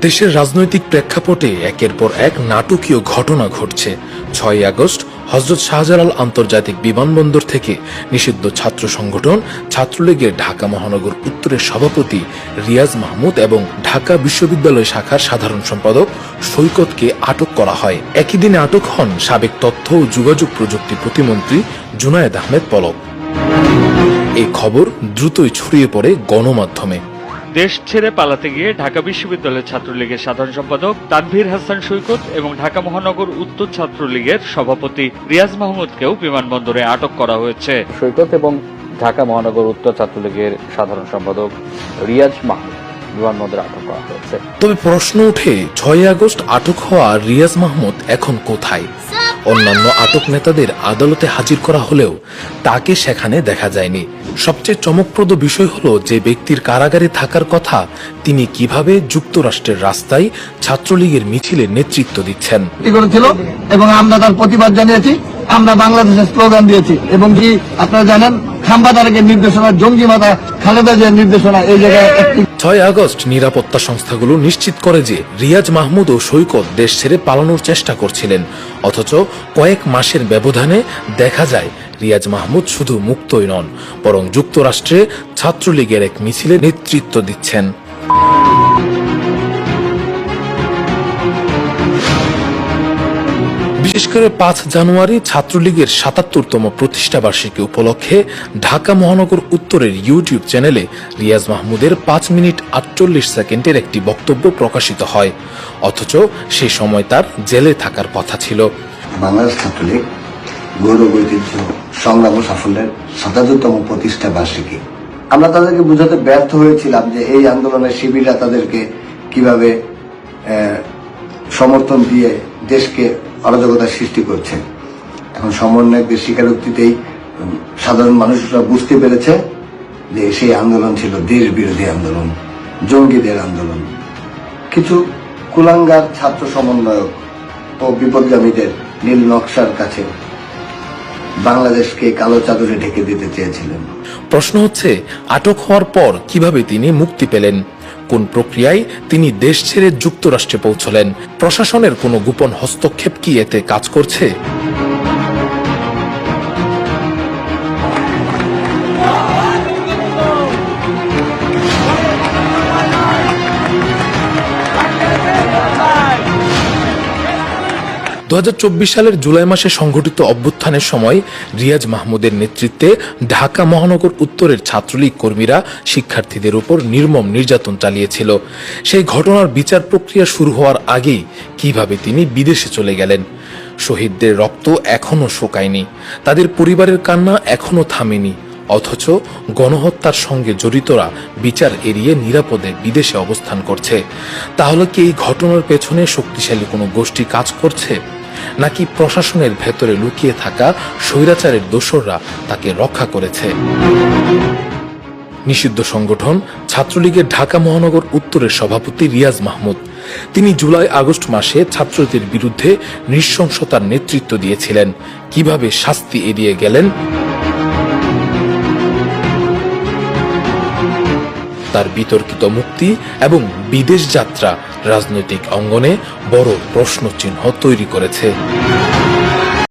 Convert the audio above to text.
দেশের রাজনৈতিক প্রেক্ষাপটে একের পর এক নাটকীয় ঘটনা ঘটছে। 6 আগস্ট হযরত শাহজালাল আন্তর্জাতিক বিমানবন্দর থেকে নিষিদ্ধ ছাত্র সংগঠন ছাত্রলীগের ঢাকা মহানগর উত্তরের সভাপতি রিয়াজ মাহমুদ এবং ঢাকা বিশ্ববিদ্যালয় শাখার সাধারণ সম্পাদক সৈকতকে আটক করা হয়। একই দিনে আটক হন সাবেক তথ্য ও যোগাযোগ প্রযুক্তি প্রতিমন্ত্রী জুনায়েদ আহমেদ পলক। এই খবর দ্রুতই ছড়িয়ে পড়ে গণমাধ্যমে। দেশ ছেড়ে পালাতে গিয়ে ঢাকা বিশ্ববিদ্যালয় ছাত্রলীগের সাধারণ সম্পাদক তানভীর হাসান সৈকত এবং ঢাকা মহানগর উত্তর ছাত্রলীগের সভাপতি রিয়াজ মাহমুদকেও বিমানবন্দরে আটক করা হয়েছে। সৈকত এবং ঢাকা মহানগর উত্তর ছাত্রলীগের সাধারণ সম্পাদক রিয়াজ মাহমুদ বিমানবন্দরে আটক করা হয়েছে। তবে প্রশ্ন উঠে 6 আগস্ট আটক হওয়া রিয়াজ মাহমুদ এখন কোথায়? অন্যান্য আটক নেতাদের আদালতে হাজির করা হলেও তাকে সেখানে দেখা যায়নি। সবচেয়ে চমকপ্রদ বিষয় হলো যে ব্যক্তির কারাগারে থাকার কথা তিনি কিভাবে যুক্তরাষ্ট্রের রাস্তায় ছাত্রলীগের মিছিলে নেতৃত্ব দিচ্ছেন এবং আমরা তার প্রতিবাদ জানিয়েছি। আমরা বাংলাদেশের স্লোগান দিয়েছি এবং কি আপনারা জানেন খাম্বা তারেকের নির্দেশনা, জঙ্গি মাতা খালেদা জিয়ার নির্দেশনা এই জায়গায় 6 আগস্ট নিরাপত্তা সংস্থাগুলো নিশ্চিত করে যে রিয়াজ মাহমুদ ও সৈকত দেশ ছেড়ে পালানোর চেষ্টা করছিলেন, অথচ কয়েক মাসের ব্যবধানে দেখা যায় রিয়াজ মাহমুদ শুধু মুক্তই নন, বরং যুক্তরাষ্ট্রে ছাত্রলীগের এক মিছিলে নেতৃত্ব দিচ্ছেন। বিশেষ করে 5 জানুয়ারি ছাত্রলীগের 77তম প্রতিষ্ঠাবার্ষিকী উপলক্ষে ঢাকা মহানগর উত্তরের ইউটিউব চ্যানেলে রিয়াজ মাহমুদের 5 মিনিট 48 সেকেন্ডের একটি বক্তব্য প্রকাশিত হয়, অথচ সে সময় তার জেলে থাকার কথা ছিল। বাংলাদেশ ছাত্রলীগ গৌরব ঐতিহ্য সংগ্রাম ও সাফল্যের 77তম প্রতিষ্ঠা বার্ষিকী। আমরা তাদেরকে বোঝাতে ব্যর্থ হয়েছিলাম যে এই আন্দোলনের শিবিররা তাদেরকে কিভাবে সমর্থন দিয়ে দেশকে অরাজকতার সৃষ্টি করছে। এখন সমন্বয়কদের স্বীকারোক্তিতেই সাধারণ মানুষরা বুঝতে পেরেছে যে সেই আন্দোলন ছিল দেশ বিরোধী আন্দোলন, জঙ্গিদের আন্দোলন। কিছু কুলাঙ্গার ছাত্র সমন্বয়ক ও বিপদগামীদের নীল নকশার কাছে বাংলাদেশকে কালো চাদরে ঢেকে দিতে চেয়েছিলেন। প্রশ্ন হচ্ছে, আটক হওয়ার পর কিভাবে তিনি মুক্তি পেলেন? কোন প্রক্রিয়ায় তিনি দেশ ছেড়ে যুক্তরাষ্ট্রে পৌঁছলেন? প্রশাসনের কোনো গোপন হস্তক্ষেপ কি এতে কাজ করছে? 2024 সালের জুলাই মাসে সংঘটিত অভ্যুত্থানের সময় রিয়াজ মাহমুদের নেতৃত্বে ঢাকা মহানগর উত্তরের ছাত্রলীগ কর্মীরা শিক্ষার্থীদের উপর নির্মম নির্যাতন চালিয়েছিল। সেই ঘটনার বিচার প্রক্রিয়া শুরু হওয়ার আগেই কিভাবে তিনি বিদেশে চলে গেলেন? শহীদদের রক্ত এখনো শুকায়নি, তাদের পরিবারের কান্না এখনো থামেনি, অথচ গণহত্যার সঙ্গে জড়িতরা বিচার এড়িয়ে নিরাপদে বিদেশে অবস্থান করছে। তাহলে কি এই ঘটনার পেছনে শক্তিশালী কোনো গোষ্ঠী কাজ করছে, নাকি প্রশাসনের ভেতরে লুকিয়ে থাকা স্বৈরাচারের দোসররা তাকে রক্ষা করেছে? নিষিদ্ধ সংগঠন ছাত্রলীগের ঢাকা মহানগর উত্তরের সভাপতি রিয়াজ মাহমুদ, তিনি জুলাই আগস্ট মাসে ছাত্রদের বিরুদ্ধে নৃশংসতার নেতৃত্ব দিয়েছিলেন। কিভাবে শাস্তি এড়িয়ে গেলেন? তার বিতর্কিত মুক্তি এবং বিদেশ যাত্রা রাজনৈতিক অঙ্গনে বড় প্রশ্নচিহ্ন তৈরি করেছে।